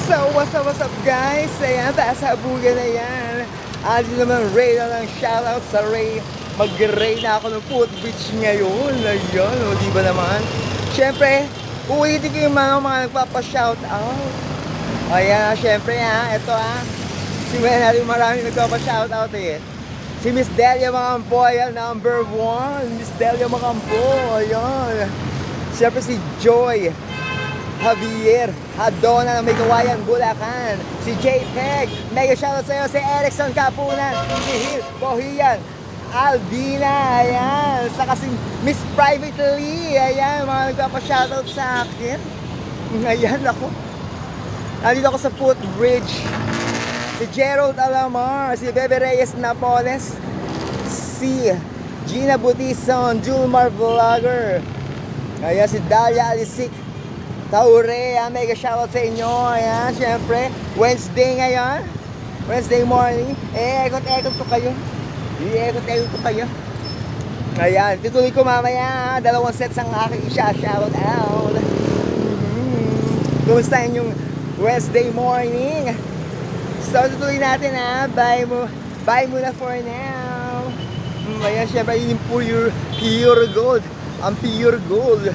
So, what's up guys? Ayan, pasabugan na yan. Adi naman Ray na lang, shoutout sa Ray. Mag-Ray na ako ng foot beach ngayon. Ayan, o di ba naman? Siyempre, uulitin ko yung mga nagpapa-shoutout. Ayan, siyempre ito simulan natin maraming nagpapa-shoutout Si Miss Delia Macampo, ayan, number 1. Miss Delia Macampo, ayan. Siyempre si Joy Javier Hadona ng May Kawayan, Bulacan. Si JPEG, mega shoutout sa'yo. Si Erickson Kapunan, si Hil Bohian, Aldina, ayan. Saka si Miss Privately, ayan, mga nagpapa-shoutout sa akin. Ayan, ako. Nandito ako sa footbridge. Si Gerald Alamar, si Bebe Reyes Napoles, si Gina Butison, Julmar Vlogger, ayan, si Dalia Alisik Taure, mega shoutout sa inyo. Ayan, syempre, Wednesday ngayon, Wednesday morning. Ekot-ekot ko kayo. I-ekot-ekot ko kayo. Ayan, tutuloy ko mamaya. 2 sets ang aking shoutout out. Kumusta yung Wednesday morning? So, tutuloy natin Bye muna for now. Ayan, syempre, yung pure gold. Ang pure gold.